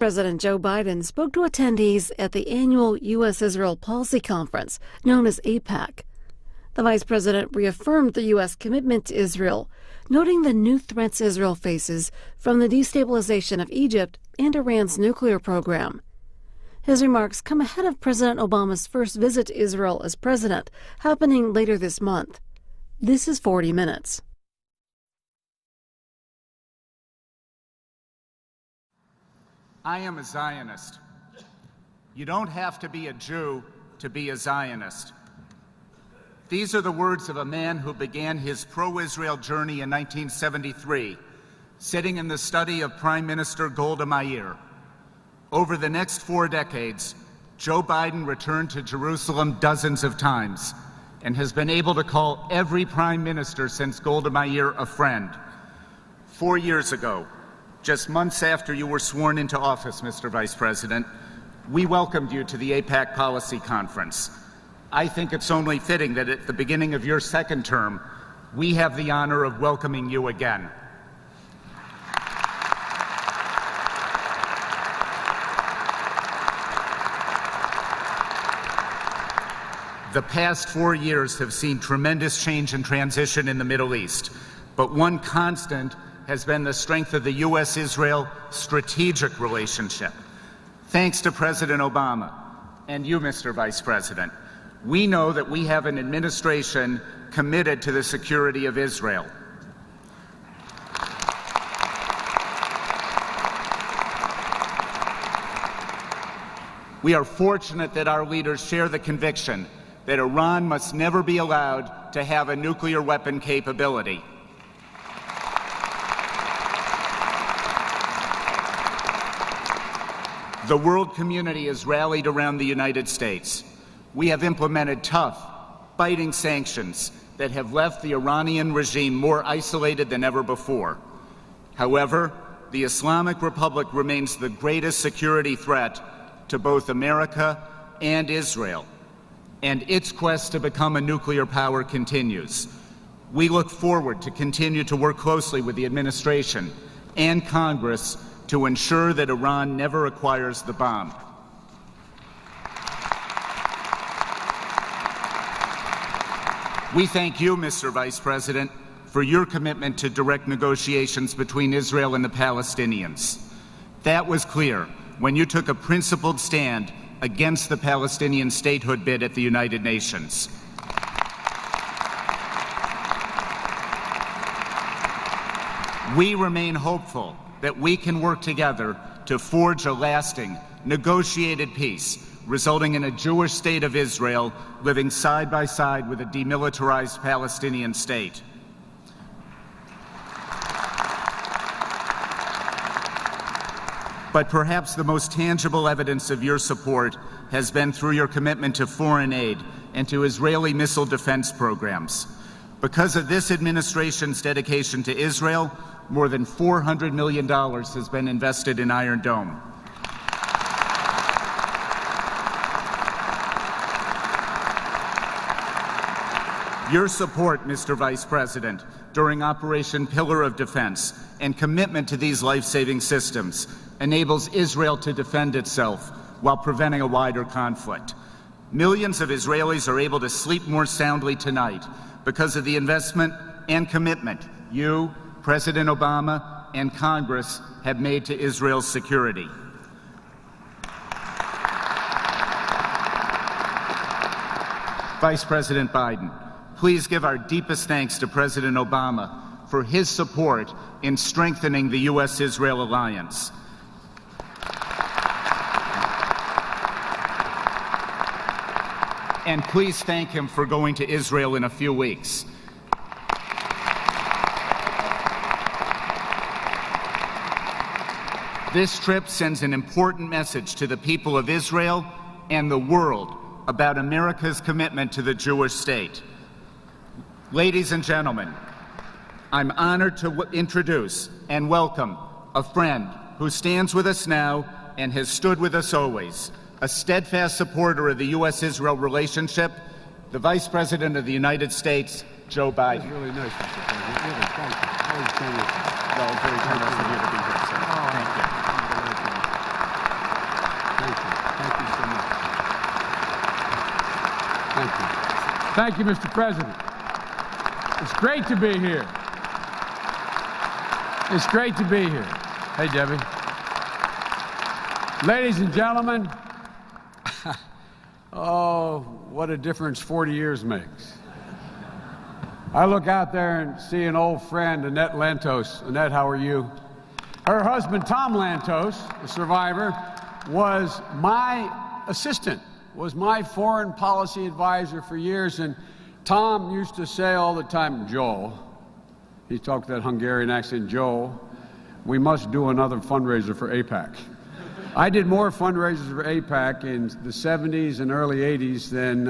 President Joe Biden spoke to attendees at the annual U.S.-Israel Policy Conference, known as AIPAC. The vice president reaffirmed the U.S. commitment to Israel, noting the new threats Israel faces from the destabilization of Egypt and Iran's nuclear program. His remarks come ahead of President Obama's first visit to Israel as president, happening later this month. This is 40 Minutes. I am a Zionist. You don't have to be a Jew to be a Zionist. These are the words of a man who began his pro-Israel journey in 1973, sitting in the study of Prime Minister Golda Meir. Over the next 4 decades, Joe Biden returned to Jerusalem dozens of times and has been able to call every prime minister since Golda Meir a friend. 4 years ago, just months after you were sworn into office, Mr. Vice President, we welcomed you to the AIPAC Policy Conference. I think it's only fitting that at the beginning of your second term, we have the honor of welcoming you again. The past 4 years have seen tremendous change and transition in the Middle East, but one constant has been the strength of the U.S.-Israel strategic relationship. Thanks to President Obama and you, Mr. Vice President, we know that we have an administration committed to the security of Israel. We are fortunate that our leaders share the conviction that Iran must never be allowed to have a nuclear weapon capability. The world community has rallied around the United States. We have implemented tough, biting sanctions that have left the Iranian regime more isolated than ever before. However, the Islamic Republic remains the greatest security threat to both America and Israel, and its quest to become a nuclear power continues. We look forward to continue to work closely with the administration and Congress to ensure that Iran never acquires the bomb. We thank you, Mr. Vice President, for your commitment to direct negotiations between Israel and the Palestinians. That was clear when you took a principled stand against the Palestinian statehood bid at the United Nations. We remain hopeful that we can work together to forge a lasting, negotiated peace, resulting in a Jewish state of Israel living side by side with a demilitarized Palestinian state. But perhaps the most tangible evidence of your support has been through your commitment to foreign aid and to Israeli missile defense programs. Because of this administration's dedication to Israel, more than $400 million has been invested in Iron Dome. Your support, Mr. Vice President, during Operation Pillar of Defense and commitment to these life-saving systems enables Israel to defend itself while preventing a wider conflict. Millions of Israelis are able to sleep more soundly tonight because of the investment and commitment you, President Obama, and Congress have made to Israel's security. Vice President Biden, please give our deepest thanks to President Obama for his support in strengthening the U.S.-Israel alliance. And please thank him for going to Israel in a few weeks. This trip sends an important message to the people of Israel and the world about America's commitment to the Jewish state. Ladies and gentlemen, I'm honored to introduce and welcome a friend who stands with us now and has stood with us always, a steadfast supporter of the U.S.-Israel relationship, the Vice President of the United States, Joe Biden. That was really nice, Mr. President. Really, thank you. Always generous. Well, very generous of you to be here, sir. Thank you. Thank you. Thank you so much. Thank you. Thank you, Mr. President. It's great to be here. It's great to be here. Hey, Debbie. Ladies and gentlemen, oh, what a difference 40 years makes. I look out there and see an old friend, Annette Lantos. Annette, how are you? Her husband, Tom Lantos, the survivor, was my assistant, was my foreign policy advisor for years. And Tom used to say all the time, Joel, he talked that Hungarian accent, Joel, we must do another fundraiser for AIPAC. I did more fundraisers for AIPAC in the 70s and early 80s than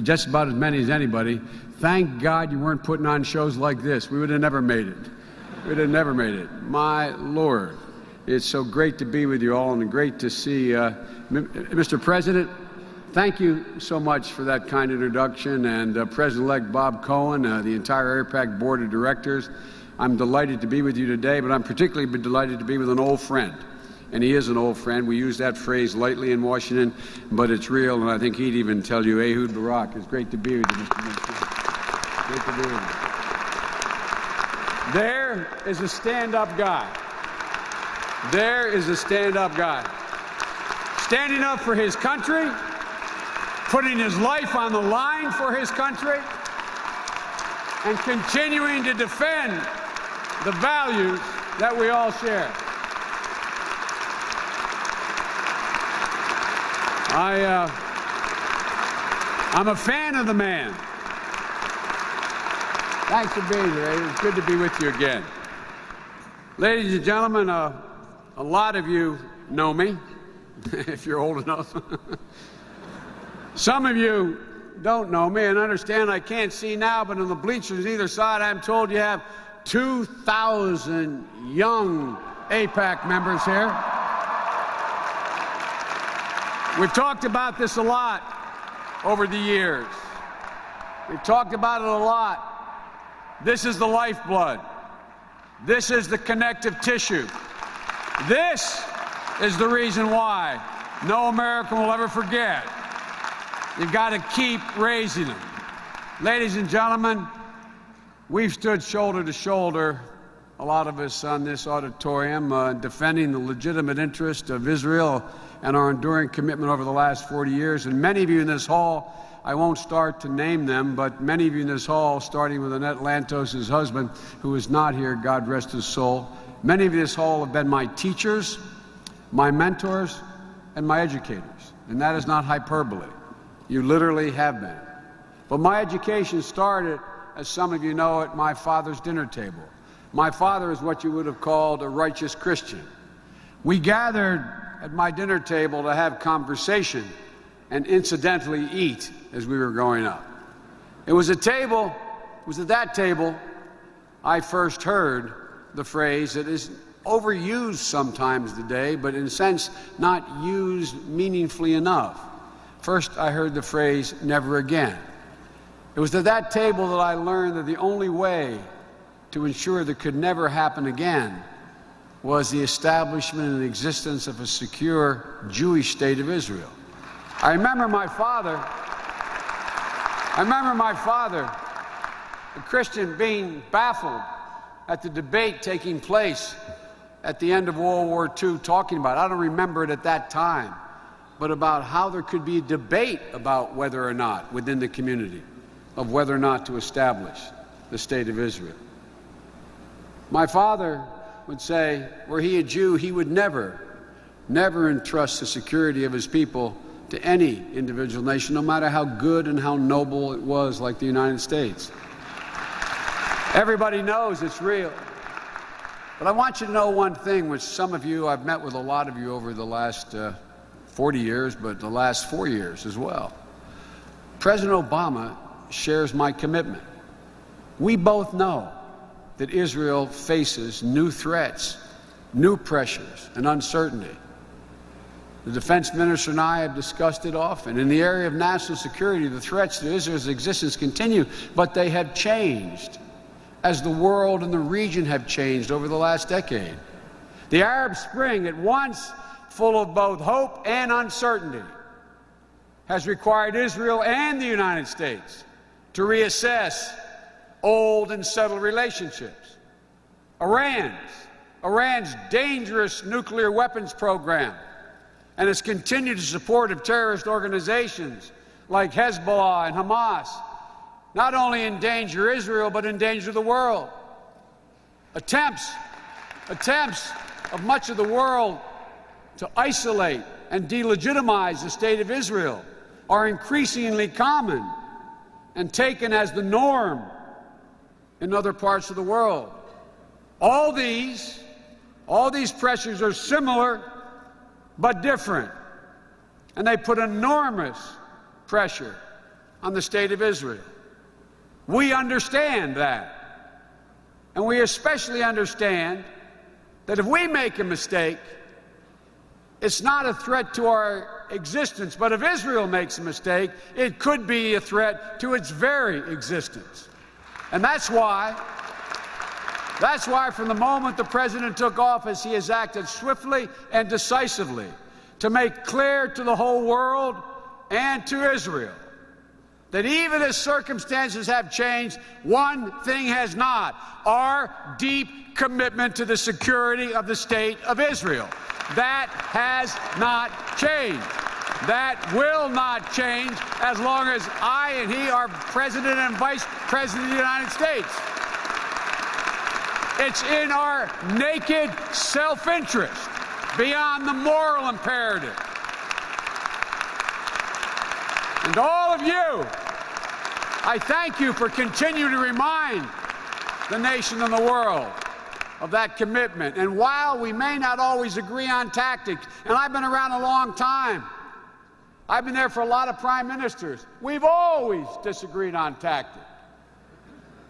just about as many as anybody. Thank God you weren't putting on shows like this. We would have never made it. We would have never made it. My Lord, it's so great to be with you all and great to see Mr. President. Thank you so much for that kind introduction, and President-elect Bob Cohen, the entire AIPAC Board of Directors. I'm delighted to be with you today, but I'm particularly delighted to be with an old friend. And he is an old friend. We use that phrase lightly in Washington, but it's real, and I think he'd even tell you, Ehud Barak. It's great to be with you, Mr. Minister. Great to be with you. There is a stand-up guy. There is a stand-up guy. Standing up for his country, putting his life on the line for his country, and continuing to defend the values that we all share. I'm a fan of the man. Thanks for being here. It's good to be with you again. Ladies and gentlemen, a lot of you know me, if you're old enough. Some of you don't know me and understand I can't see now, but on the bleachers either side, I'm told you have 2,000 young AIPAC members here. We've talked about this a lot over the years. We've talked about it a lot. This is the lifeblood. This is the connective tissue. This is the reason why no American will ever forget. You've got to keep raising them. Ladies and gentlemen, we've stood shoulder to shoulder, a lot of us on this auditorium, defending the legitimate interest of Israel and our enduring commitment over the last 40 years. And many of you in this hall, I won't start to name them, but many of you in this hall, starting with Annette Lantos' husband, who is not here, God rest his soul, many of you in this hall have been my teachers, my mentors, and my educators. And that is not hyperbole. You literally have been. But my education started, as some of you know, at my father's dinner table. My father is what you would have called a righteous Christian. We gathered at my dinner table to have conversation and incidentally eat as we were growing up. It was at that table I first heard the phrase that is overused sometimes today, but in a sense not used meaningfully enough. First, I heard the phrase, never again. It was at that table that I learned that the only way to ensure that could never happen again was the establishment and existence of a secure Jewish state of Israel. I remember my father, a Christian, being baffled at the debate taking place at the end of World War II, talking about, I don't remember it at that time, but about how there could be a debate about whether or not, within the community, of whether or not to establish the state of Israel. My father would say, were he a Jew, he would never entrust the security of his people to any individual nation, no matter how good and how noble it was, like the United States. Everybody knows it's real. But I want you to know one thing, which some of you, I've met with a lot of you over the last 40 years, but the last 4 years as well. President Obama shares my commitment. We both know that Israel faces new threats, new pressures, and uncertainty. The defense minister and I have discussed it often. In the area of national security, the threats to Israel's existence continue, but they have changed as the world and the region have changed over the last decade. The Arab Spring, at once full of both hope and uncertainty has required Israel and the United States to reassess old and settled relationships. Iran's dangerous nuclear weapons program and its continued support of terrorist organizations like Hezbollah and Hamas not only endanger Israel but endanger the world. Attempts of much of the world to isolate and delegitimize the state of Israel are increasingly common and taken as the norm in other parts of the world. All these pressures are similar but different, and they put enormous pressure on the state of Israel. We understand that, and we especially understand that if we make a mistake, it's not a threat to our existence, but if Israel makes a mistake, it could be a threat to its very existence. And that's why from the moment the President took office, he has acted swiftly and decisively to make clear to the whole world and to Israel that even as circumstances have changed, one thing has not: our deep commitment to the security of the state of Israel. That has not changed. That will not change as long as I and he are President and Vice President of the United States. It's in our naked self-interest, beyond the moral imperative. And to all of you, I thank you for continuing to remind the nation and the world of that commitment. And while we may not always agree on tactics, and I've been around a long time, I've been there for a lot of prime ministers, we've always disagreed on tactics.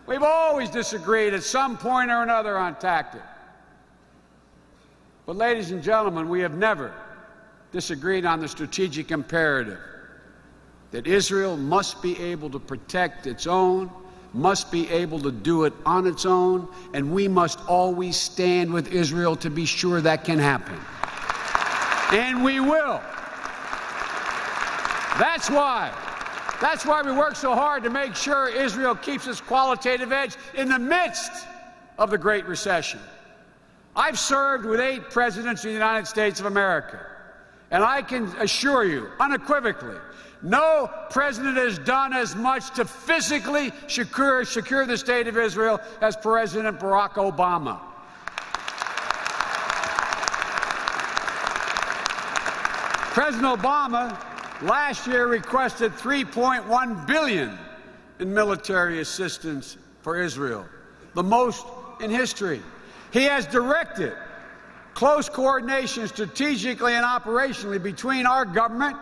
We've always disagreed at some point or another on tactics. But ladies and gentlemen, we have never disagreed on the strategic imperative that Israel must be able to protect its own, must be able to do it on its own, and we must always stand with Israel to be sure that can happen. And we will. That's why we work so hard to make sure Israel keeps its qualitative edge in the midst of the Great Recession. I've served with 8 presidents of the United States of America, and I can assure you unequivocally, no president has done as much to physically secure the state of Israel as President Barack Obama. President Obama last year requested $3.1 billion in military assistance for Israel, the most in history. He has directed close coordination strategically and operationally between our government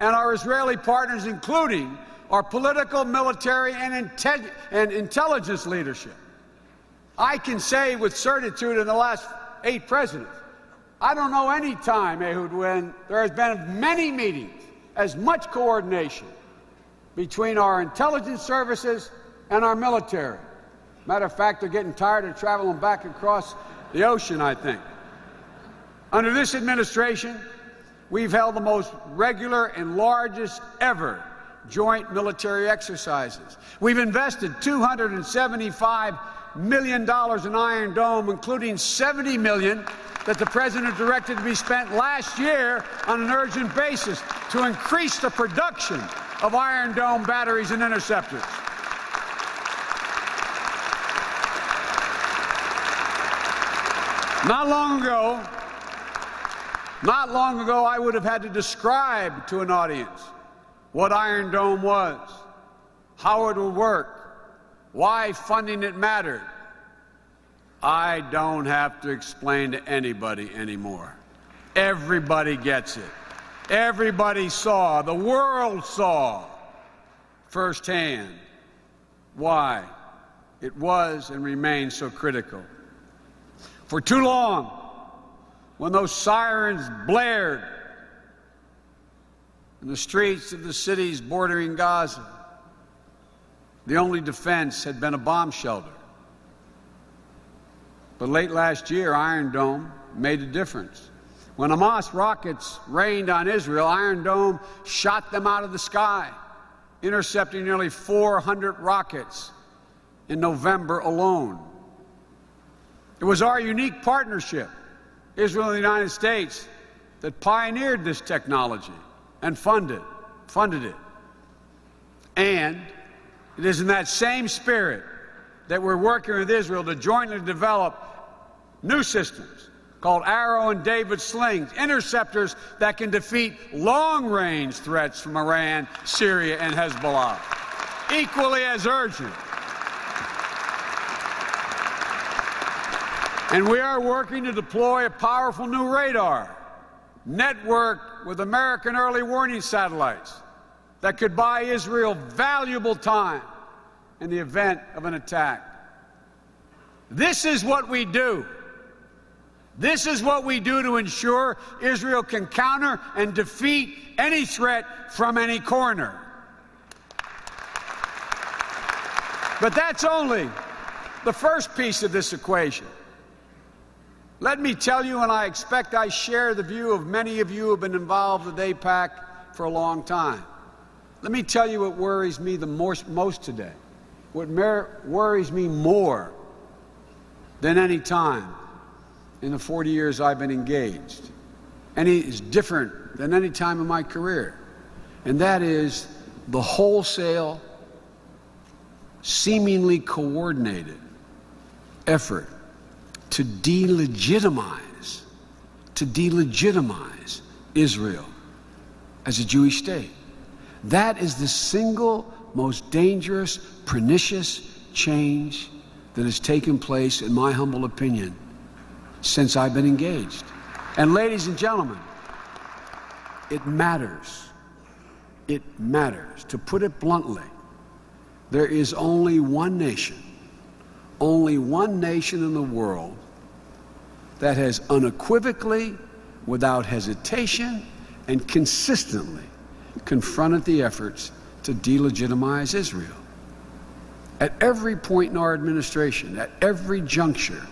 and our Israeli partners, including our political, military, and intelligence leadership. I can say with certitude in the last 8 presidents, I don't know any time, Ehud, when there has been many meetings, as much coordination between our intelligence services and our military. Matter of fact, they're getting tired of traveling back across the ocean, I think. Under this administration, we've held the most regular and largest ever joint military exercises. We've invested $275 million in Iron Dome, including $70 million that the President directed to be spent last year on an urgent basis to increase the production of Iron Dome batteries and interceptors. Not long ago, I would have had to describe to an audience what Iron Dome was, how it would work, why funding it mattered. I don't have to explain to anybody anymore. Everybody gets it. Everybody saw, the world saw firsthand why it was and remains so critical. For too long, when those sirens blared in the streets of the cities bordering Gaza, the only defense had been a bomb shelter. But late last year, Iron Dome made a difference. When Hamas rockets rained on Israel, Iron Dome shot them out of the sky, intercepting nearly 400 rockets in November alone. It was our unique partnership, Israel and the United States, that pioneered this technology and funded it. And it is in that same spirit that we're working with Israel to jointly develop new systems called Arrow and David slings, interceptors that can defeat long-range threats from Iran, Syria, and Hezbollah. Equally as urgent. And we are working to deploy a powerful new radar networked with American early warning satellites that could buy Israel valuable time in the event of an attack. This is what we do. This is what we do to ensure Israel can counter and defeat any threat from any corner. But that's only the first piece of this equation. Let me tell you, and I expect I share the view of many of you who have been involved with AIPAC for a long time. Let me tell you what worries me the most today. What worries me more than any time in the 40 years I've been engaged. And it is different than any time in my career. And that is the wholesale, seemingly coordinated effort to delegitimize Israel as a Jewish state. That is the single most dangerous, pernicious change that has taken place, in my humble opinion, since I've been engaged. And ladies and gentlemen, it matters. It matters. To put it bluntly, there is only one nation in the world that has unequivocally, without hesitation, and consistently confronted the efforts to delegitimize Israel. At every point in our administration, at every juncture,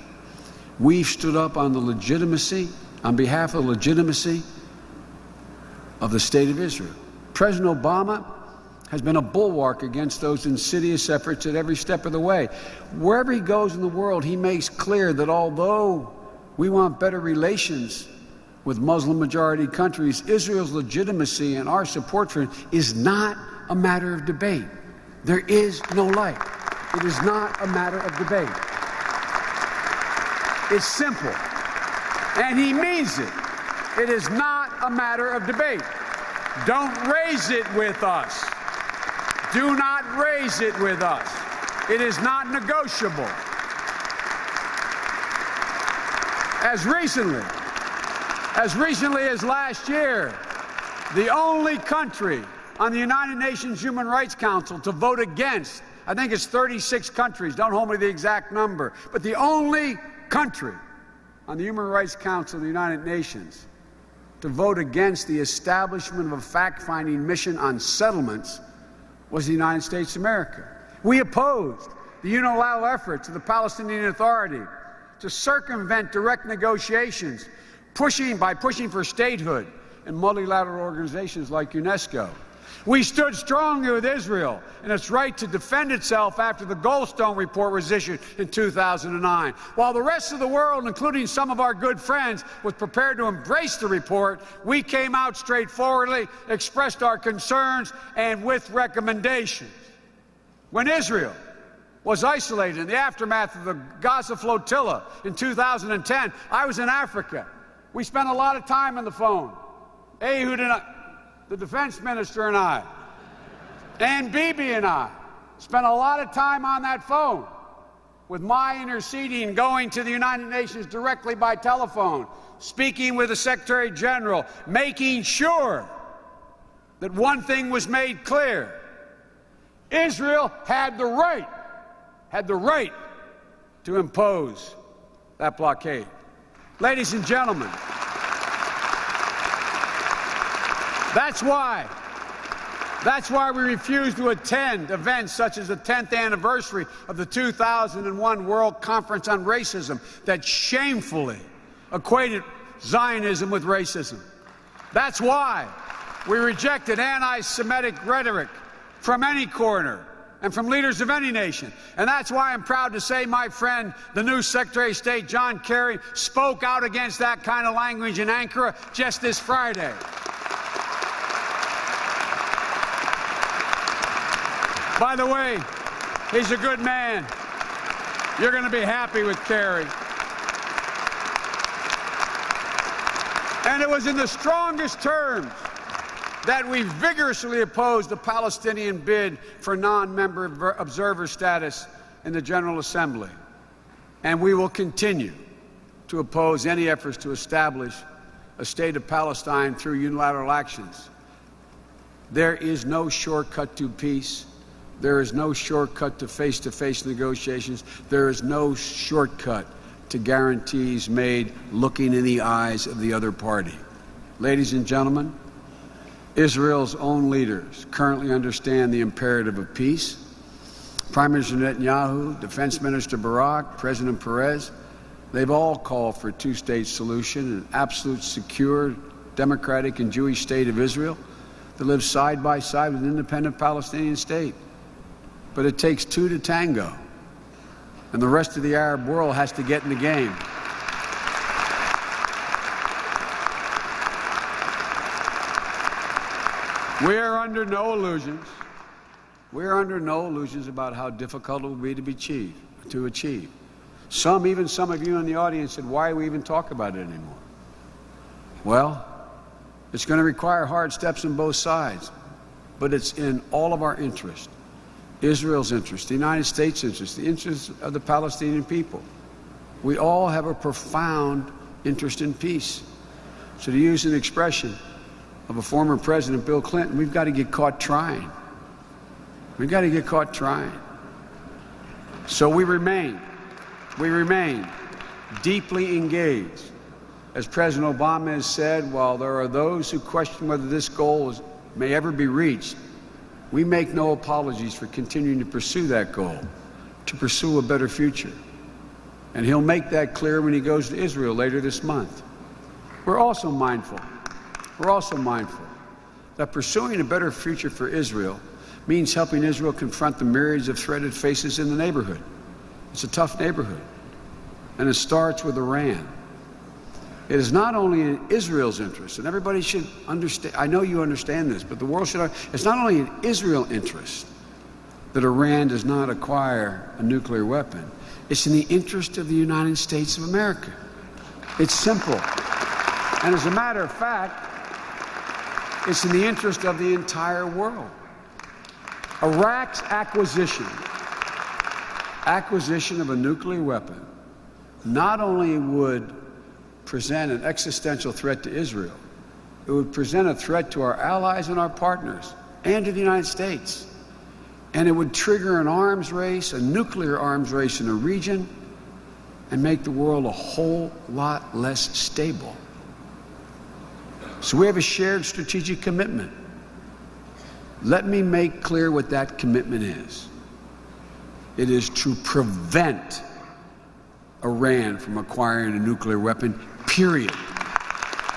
we've stood up on behalf of the legitimacy of the State of Israel. President Obama has been a bulwark against those insidious efforts at every step of the way. Wherever he goes in the world, he makes clear that although we want better relations with Muslim-majority countries, Israel's legitimacy and our support for it is not a matter of debate. There is no light. It is not a matter of debate. It's simple. And he means it. It is not a matter of debate. Don't raise it with us. Do not raise it with us. It is not negotiable. As recently as last year, the only country on the United Nations Human Rights Council to vote against, I think it's 36 countries, don't hold me to the exact number, but the only country on the Human Rights Council of the United Nations to vote against the establishment of a fact-finding mission on settlements was the United States of America. We opposed the unilateral efforts of the Palestinian Authority to circumvent direct negotiations, by pushing for statehood in multilateral organizations like UNESCO. We stood strongly with Israel in its right to defend itself after the Goldstone report was issued in 2009. While the rest of the world, including some of our good friends, was prepared to embrace the report, we came out straightforwardly, expressed our concerns, and with recommendations. When Israel was isolated in the aftermath of the Gaza flotilla in 2010, I was in Africa. We spent a lot of time on the phone. Ehud and I, the defense minister and I, and Bibi and I spent a lot of time on that phone, with my interceding going to the United Nations directly by telephone, speaking with the Secretary General, making sure that one thing was made clear. Israel had the right to impose that blockade. Ladies and gentlemen, that's why we refuse to attend events such as the 10th anniversary of the 2001 World Conference on Racism that shamefully equated Zionism with racism. That's why we rejected anti-Semitic rhetoric from any corner and from leaders of any nation. And that's why I'm proud to say my friend, the new Secretary of State, John Kerry, spoke out against that kind of language in Ankara just this Friday. By the way, he's a good man. You're going to be happy with Kerry. And it was in the strongest terms that we vigorously opposed the Palestinian bid for non-member observer status in the General Assembly. And we will continue to oppose any efforts to establish a state of Palestine through unilateral actions. There is no shortcut to peace. There is no shortcut to face-to-face negotiations. There is no shortcut to guarantees made looking in the eyes of the other party. Ladies and gentlemen, Israel's own leaders currently understand the imperative of peace. Prime Minister Netanyahu, Defense Minister Barak, President Perez, they've all called for a two-state solution, an absolute secure, democratic and Jewish state of Israel that lives side by side with an independent Palestinian state. But it takes two to tango, and the rest of the Arab world has to get in the game. We are under no illusions. We are under no illusions about how difficult it will be to achieve. Even some of you in the audience said, why do we even talk about it anymore? Well, it's going to require hard steps on both sides, but it's in all of our interest. Israel's interest, the United States' interest, the interest of the Palestinian people. We all have a profound interest in peace. So to use an expression of a former president, Bill Clinton, we've got to get caught trying. We've got to get caught trying. So we remain deeply engaged. As President Obama has said, while there are those who question whether this goal may ever be reached, we make no apologies for continuing to pursue that goal, to pursue a better future. And he'll make that clear when he goes to Israel later this month. We're also mindful that pursuing a better future for Israel means helping Israel confront the myriads of threat it faces in the neighborhood. It's a tough neighborhood, and it starts with Iran. It is not only in Israel's interest, and everybody should understand, I know you understand this, but the world should, it's not only in Israel's interest that Iran does not acquire a nuclear weapon, it's in the interest of the United States of America. It's simple. And as a matter of fact, it's in the interest of the entire world. Iraq's acquisition of a nuclear weapon not only would present an existential threat to Israel, it would present a threat to our allies and our partners and to the United States. And it would trigger an arms race, a nuclear arms race in a region, and make the world a whole lot less stable. So we have a shared strategic commitment. Let me make clear what that commitment is. It is to prevent Iran from acquiring a nuclear weapon, period.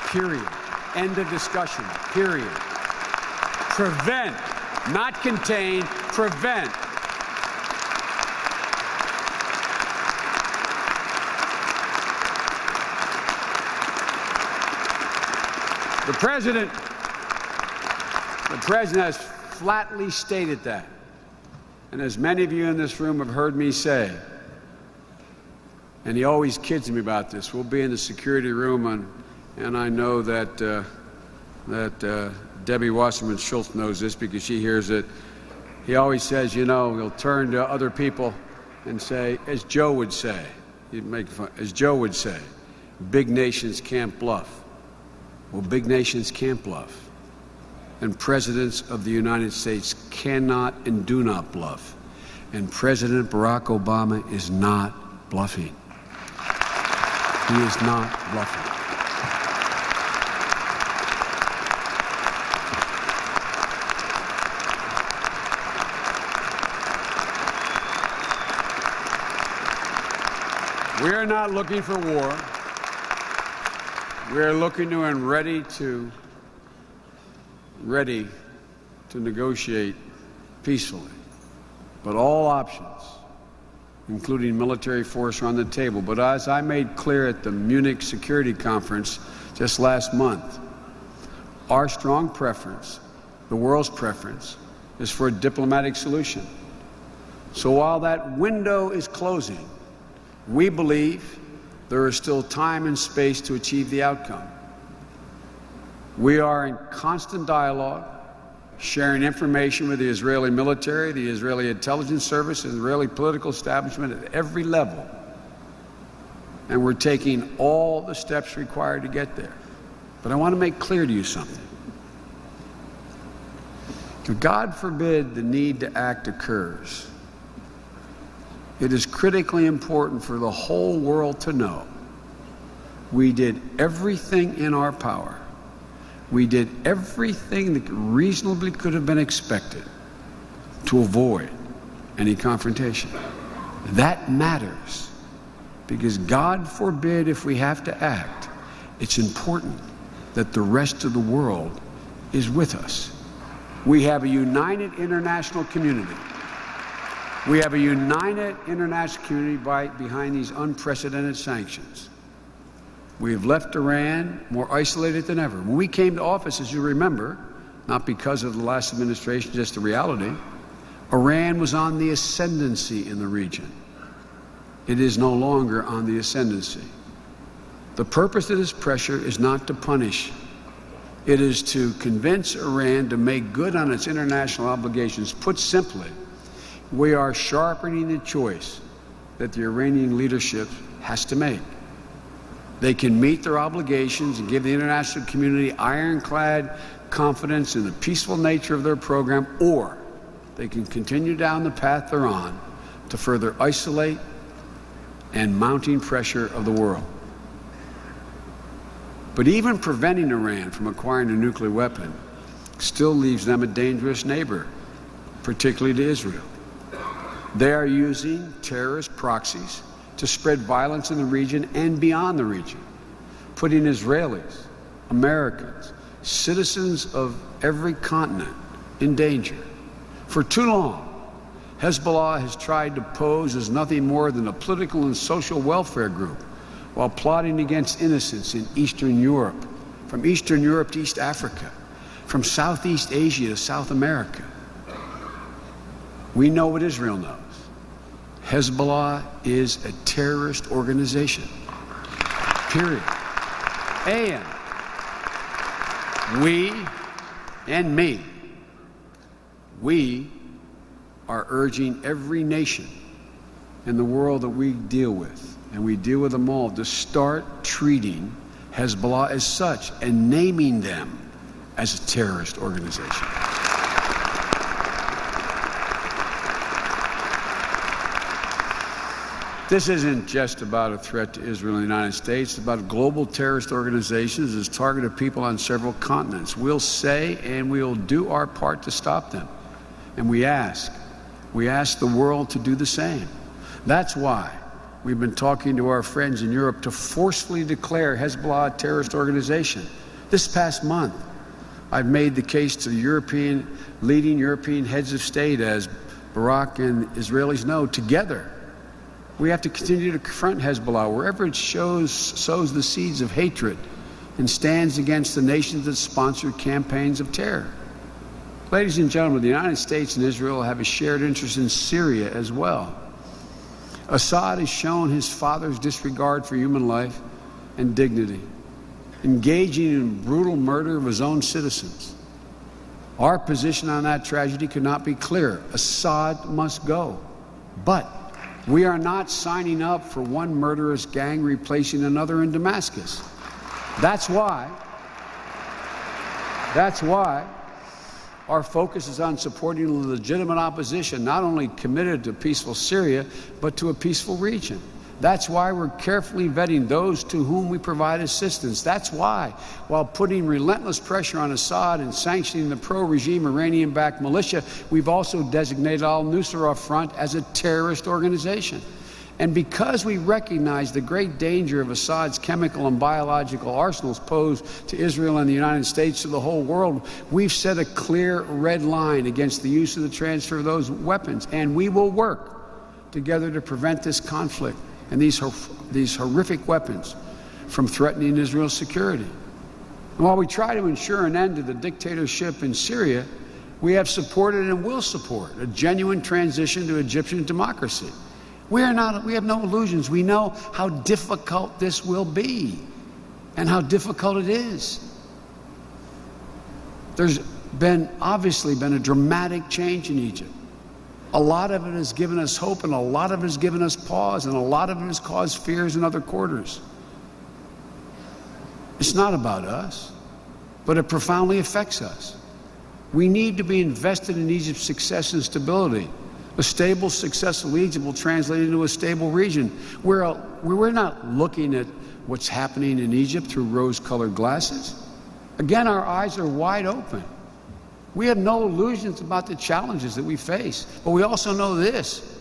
Period. End of discussion, period. Prevent, not contain, prevent. The President has flatly stated that. And as many of you in this room have heard me say, and he always kids me about this, we'll be in the security room, and I know that Debbie Wasserman Schultz knows this because she hears it. He always says, you know, he'll turn to other people and say, as Joe would say, he'd make fun, as Joe would say, big nations can't bluff. Well, big nations can't bluff. And presidents of the United States cannot and do not bluff. And President Barack Obama is not bluffing. He is not bluffing. We are not looking for war. We're looking to and ready to negotiate peacefully. But all options, including military force, are on the table. But as I made clear at the Munich Security Conference just last month, our strong preference, the world's preference, is for a diplomatic solution. So while that window is closing, we believe there is still time and space to achieve the outcome. We are in constant dialogue, sharing information with the Israeli military, the Israeli intelligence service, and the Israeli political establishment at every level. And we're taking all the steps required to get there. But I want to make clear to you something. If God forbid the need to act occurs, it is critically important for the whole world to know we did everything in our power. We did everything that reasonably could have been expected to avoid any confrontation. That matters because God forbid if we have to act, it's important that the rest of the world is with us. We have a united international community. We have a united international community behind these unprecedented sanctions. We have left Iran more isolated than ever. When we came to office, as you remember, not because of the last administration, just the reality, Iran was on the ascendancy in the region. It is no longer on the ascendancy. The purpose of this pressure is not to punish. It is to convince Iran to make good on its international obligations. Put simply, we are sharpening the choice that the Iranian leadership has to make. They can meet their obligations and give the international community ironclad confidence in the peaceful nature of their program, or they can continue down the path they're on to further isolate and mounting pressure of the world. But even preventing Iran from acquiring a nuclear weapon still leaves them a dangerous neighbor, particularly to Israel. They are using terrorist proxies to spread violence in the region and beyond the region, putting Israelis, Americans, citizens of every continent in danger. For too long, Hezbollah has tried to pose as nothing more than a political and social welfare group while plotting against innocents in Eastern Europe, from Eastern Europe to East Africa, from Southeast Asia to South America. We know what Israel knows. Hezbollah is a terrorist organization, period. And we are urging every nation in the world that we deal with, and we deal with them all, to start treating Hezbollah as such and naming them as a terrorist organization. This isn't just about a threat to Israel and the United States. It's about global terrorist organizations that target people on several continents. We'll say and we'll do our part to stop them. And we ask the world to do the same. That's why we've been talking to our friends in Europe to forcefully declare Hezbollah a terrorist organization. This past month, I've made the case to the leading European heads of state, as Barack and Israelis know, together. We have to continue to confront Hezbollah wherever it sows the seeds of hatred and stands against the nations that sponsor campaigns of terror. Ladies and gentlemen, the United States and Israel have a shared interest in Syria as well. Assad has shown his father's disregard for human life and dignity, engaging in brutal murder of his own citizens. Our position on that tragedy could not be clearer. Assad must go. But we are not signing up for one murderous gang replacing another in Damascus. That's why our focus is on supporting the legitimate opposition, not only committed to peaceful Syria, but to a peaceful region. That's why we're carefully vetting those to whom we provide assistance. That's why, while putting relentless pressure on Assad and sanctioning the pro-regime Iranian-backed militia, we've also designated al-Nusra Front as a terrorist organization. And because we recognize the great danger of Assad's chemical and biological arsenals posed to Israel and the United States, to the whole world, we've set a clear red line against the use of the transfer of those weapons. And we will work together to prevent this conflict and these horrific weapons from threatening Israel's security. And while we try to ensure an end to the dictatorship in Syria, we have supported and will support a genuine transition to Egyptian democracy. We have no illusions. We know how difficult this will be and how difficult it is. There's obviously been a dramatic change in Egypt. A lot of it has given us hope, and a lot of it has given us pause, and a lot of it has caused fears in other quarters. It's not about us, but it profoundly affects us. We need to be invested in Egypt's success and stability. A stable, successful Egypt will translate into a stable region where we're not looking at what's happening in Egypt through rose-colored glasses. Again, our eyes are wide open. We have no illusions about the challenges that we face, but we also know this: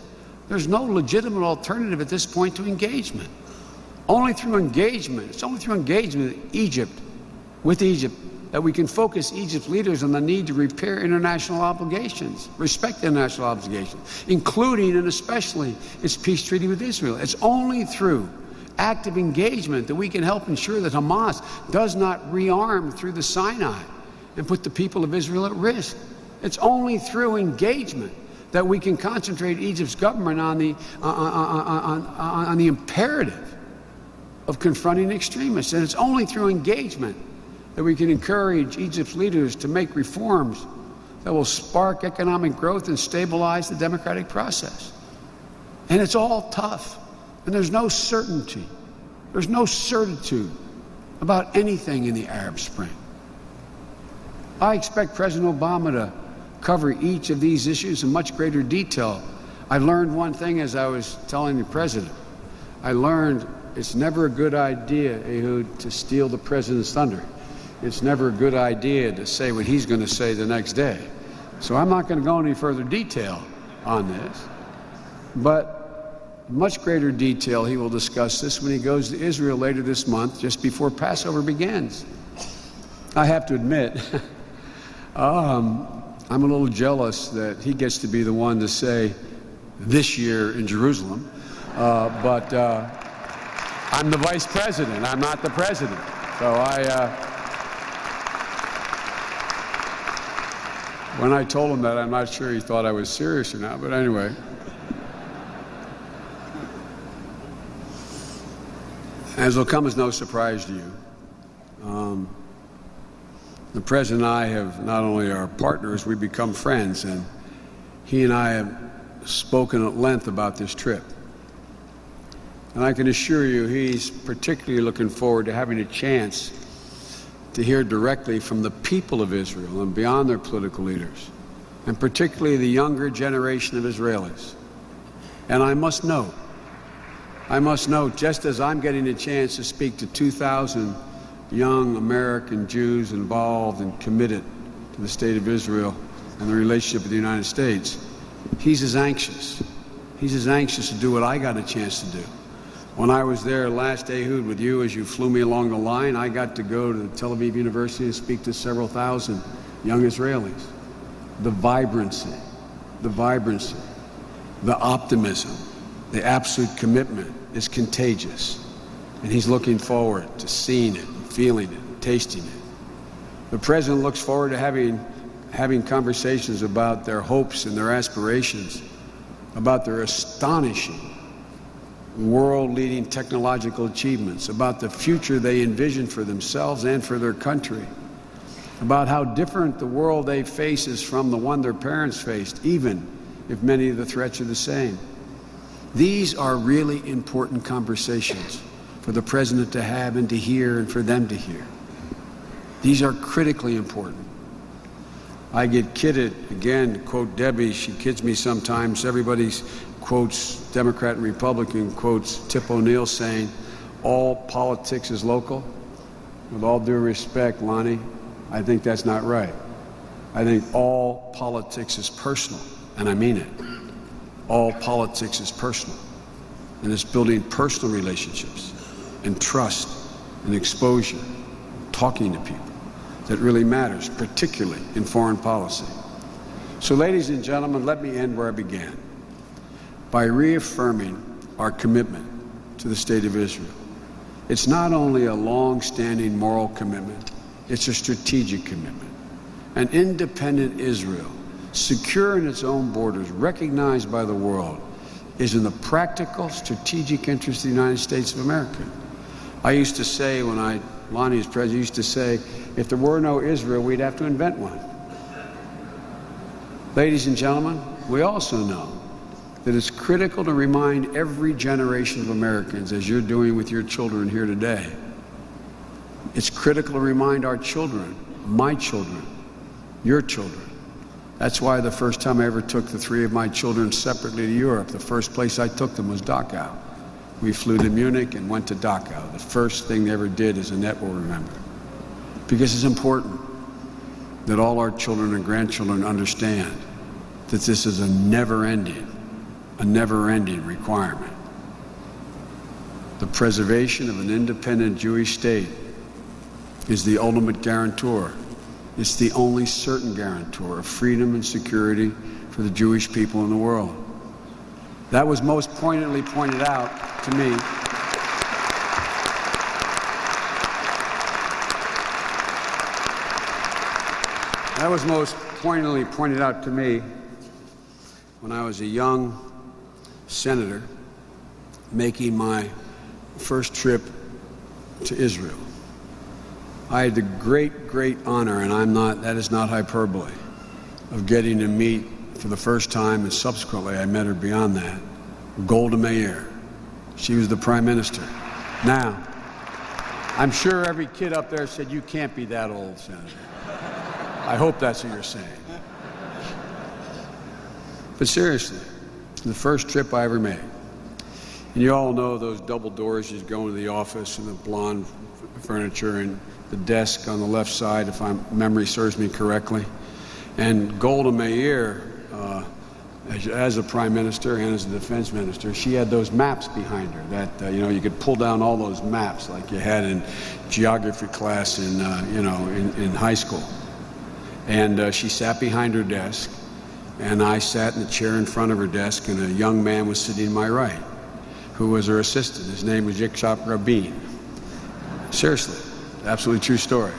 there's no legitimate alternative at this point to engagement. It's only through engagement with Egypt, that we can focus Egypt's leaders on the need to repair international obligations, respect international obligations, including and especially its peace treaty with Israel. It's only through active engagement that we can help ensure that Hamas does not rearm through the Sinai and put the people of Israel at risk. It's only through engagement that we can concentrate Egypt's government on the imperative of confronting extremists. And it's only through engagement that we can encourage Egypt's leaders to make reforms that will spark economic growth and stabilize the democratic process. And it's all tough, and there's no certainty. There's no certitude about anything in the Arab Spring. I expect President Obama to cover each of these issues in much greater detail. I learned one thing as I was telling the president. I learned it's never a good idea, Ehud, to steal the president's thunder. It's never a good idea to say what he's going to say the next day. So I'm not going to go into any further detail on this. But in much greater detail, he will discuss this when he goes to Israel later this month, just before Passover begins. I have to admit, I'm a little jealous that he gets to be the one to say this year in Jerusalem. But I'm the vice president. I'm not the president. So when I told him that, I'm not sure he thought I was serious or not, but anyway. As will come as no surprise to you, the President and I have not only are partners, we've become friends, and he and I have spoken at length about this trip. And I can assure you he's particularly looking forward to having a chance to hear directly from the people of Israel and beyond their political leaders, and particularly the younger generation of Israelis. And I must note, just as I'm getting a chance to speak to 2,000 young American Jews involved and committed to the state of Israel and the relationship with the United States, he's as anxious. He's as anxious to do what I got a chance to do. When I was there last, Ehud, with you as you flew me along the line, I got to go to Tel Aviv University and speak to several thousand young Israelis. The vibrancy, the optimism, the absolute commitment is contagious. And he's looking forward to seeing it, feeling it, tasting it. The President looks forward to having conversations about their hopes and their aspirations, about their astonishing world-leading technological achievements, about the future they envision for themselves and for their country, about how different the world they face is from the one their parents faced, even if many of the threats are the same. These are really important conversations for the President to have and to hear and for them to hear. These are critically important. I get kidded, again, to quote Debbie, she kids me sometimes, everybody quotes Democrat and Republican, quotes Tip O'Neill saying, all politics is local. With all due respect, Lonnie, I think that's not right. I think all politics is personal, and I mean it. All politics is personal. and it's building personal relationships and trust and exposure, talking to people that really matters, particularly in foreign policy. So, ladies and gentlemen, let me end where I began, by reaffirming our commitment to the State of Israel. It's not only a long-standing moral commitment, it's a strategic commitment. An independent Israel, secure in its own borders, recognized by the world, is in the practical, strategic interest of the United States of America. I used to say, when Lonnie was president, used to say, if there were no Israel, we'd have to invent one. Ladies and gentlemen, we also know that it's critical to remind every generation of Americans, as you're doing with your children here today, it's critical to remind our children, my children, your children. That's why the first time I ever took the three of my children separately to Europe, the first place I took them was Dachau. We flew to Munich and went to Dachau. The first thing they ever did, as Annette will remember. Because it's important that all our children and grandchildren understand that this is a never-ending requirement. The preservation of an independent Jewish state is the ultimate guarantor. It's the only certain guarantor of freedom and security for the Jewish people in the world. That was most poignantly pointed out to me when I was a young senator making my first trip to Israel. I had the great honor, and that is not hyperbole, of getting to meet for the first time, and subsequently I met her beyond that, Golda Meir. She was the prime minister. Now, I'm sure every kid up there said, you can't be that old, Senator. I hope that's what you're saying. But seriously, the first trip I ever made. And you all know those double doors, you go into the office and the blonde furniture and the desk on the left side, if my memory serves me correctly. And Golda Meir, as a prime minister and as a defense minister, she had those maps behind her that, you could pull down all those maps like you had in geography class in high school. And she sat behind her desk, and I sat in the chair in front of her desk, and a young man was sitting to my right, who was her assistant. His name was Yitzhak Rabin. Seriously, absolutely true story.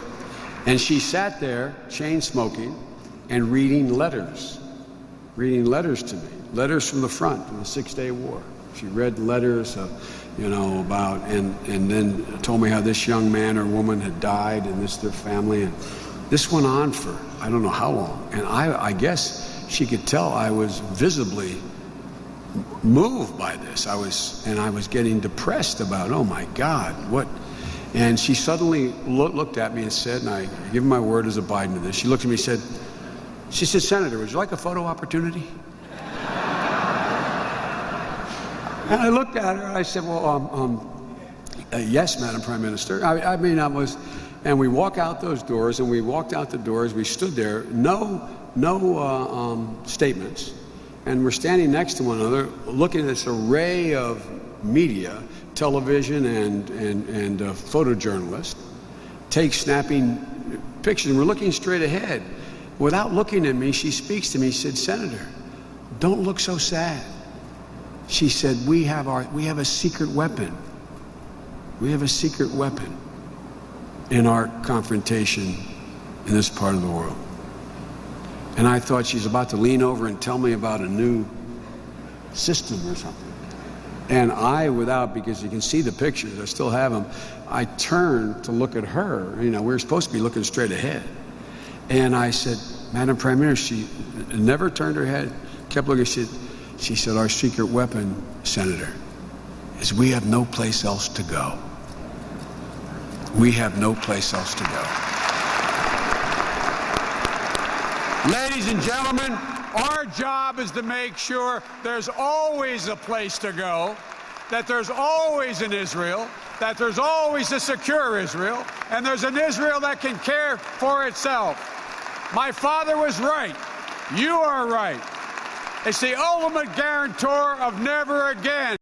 And she sat there, chain smoking, and reading letters to me, letters from the front, from the Six-Day War. She read letters, about, and then told me how this young man or woman had died, and this their family, and this went on for I don't know how long. And I guess she could tell I was visibly moved by this. I was getting depressed about, oh my God, what? And she suddenly looked at me and said, and I give my word as abiding to this, she looked at me and she said, Senator, would you like a photo opportunity? And I looked at her and I said, well, yes, Madam Prime Minister. And we walk out those doors, and we walked out the doors, we stood there, no statements, and we're standing next to one another, looking at this array of media, television and photojournalists, snapping pictures, and we're looking straight ahead. Without looking at me, she speaks to me, she said, Senator, don't look so sad. She said, we have a secret weapon. We have a secret weapon in our confrontation in this part of the world. And I thought she's about to lean over and tell me about a new system or something. And because you can see the pictures, I still have them, I turned to look at her. We were supposed to be looking straight ahead. And I said, Madam Prime Minister, she never turned her head, kept looking. She said, our secret weapon, Senator, is we have no place else to go. We have no place else to go. Ladies and gentlemen, our job is to make sure there's always a place to go, that there's always an Israel, that there's always a secure Israel, and there's an Israel that can care for itself. My father was right. You are right. It's the ultimate guarantor of never again.